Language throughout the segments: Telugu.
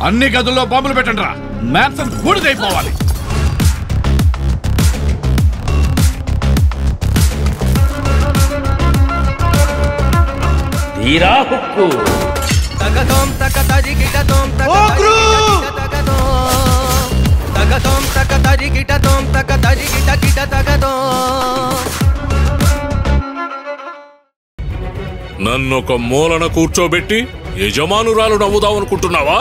అన్ని గదుల్లో బాంబులు పెట్టండి రా. మ్యాప్స్ బూడిదైపోవాలి. తీరా హుక్కు నన్నొక మూలన కూర్చోబెట్టి యజమానురాలు నవ్వుదామనుకుంటున్నావా?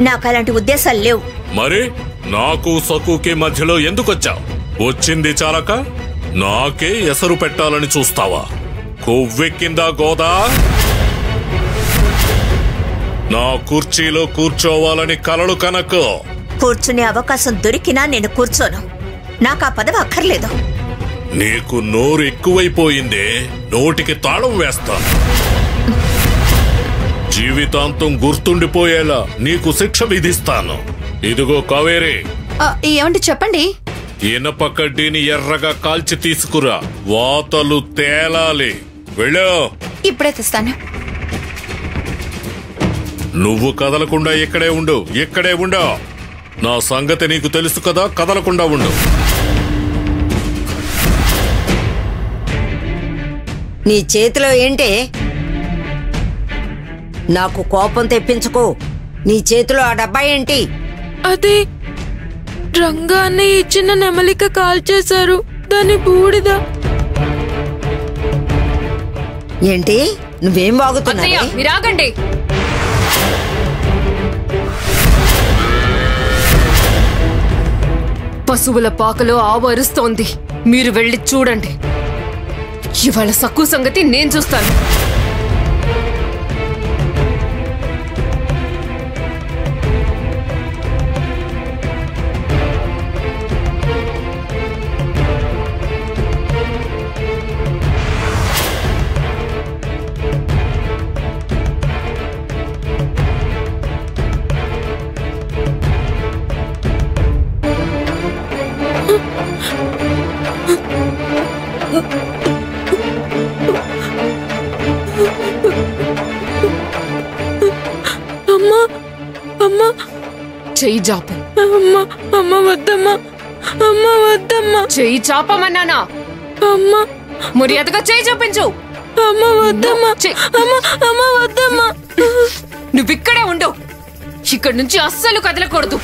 నాకు అలాంటి ఉద్దేశాలు లేవు. మరి నాకు సకుకి మధ్యలో ఎందుకొచ్చావు? వచ్చింది చాలక నాకే ఎసరు పెట్టాలని చూస్తావా? కొవ్వెక్కిందా గోదా? నా కుర్చీలో కూర్చోవాలని కలలు కనకు. కూర్చునే అవకాశం దొరికినా నేను కూర్చోను. నాకు ఆ పదవి అక్కర్లేదు. నీకు నోరు ఎక్కువైపోయిందే. నోటికి తాళం వేస్తాను. జీవితాంతం గుర్తుండిపోయేలా నీకు శిక్ష విధిస్తాను. ఇదిగో కావేరి. ఏమండి చెప్పండి. ఇనప కడ్డీని ఎర్రగా కాల్చి తీసుకురా. వాతలు తేలాలి. వెళ్ళు. ఇప్పుడే తెస్తాను. నువ్వు కదలకుండా ఇక్కడే ఉండు. ఇక్కడే ఉండు. నా సంగతి నీకు తెలుసు కదా. కదలకుండా ఉండు. నీ చేతిలో ఏంటి? నాకు కోపం తెప్పించుకో. నీ చేతిలో ఆ డబ్బా ఏంటి? అది రంగాన్ని ఇచ్చిన నెమలిక కాల్చేశారు. దాని బూడిద. ఏంటి? నువ్వేం బాగుతున్నావు? మీరాగండి. పశువుల పాకలో ఆవు అరుస్తోంది. మీరు వెళ్ళి చూడండి. ఇవాళ సక్కు సంగతి నేను చూస్తాను. అమ్మా అమ్మా చెయ్యి చాపు. అమ్మా అమ్మ వద్దమ్మా. అమ్మ వద్దమ్మా. చెయ్యి చాపమన్నానా? అమ్మా మర్యాదగా చెయ్యి చూపించు. అమ్మ వద్దమ్మా. అమ్మ అమ్మ వద్దమ్మా. నువ్విక్కడే ఉండు. ఇక్కడి నుంచి అస్సలు కదలకూడదు.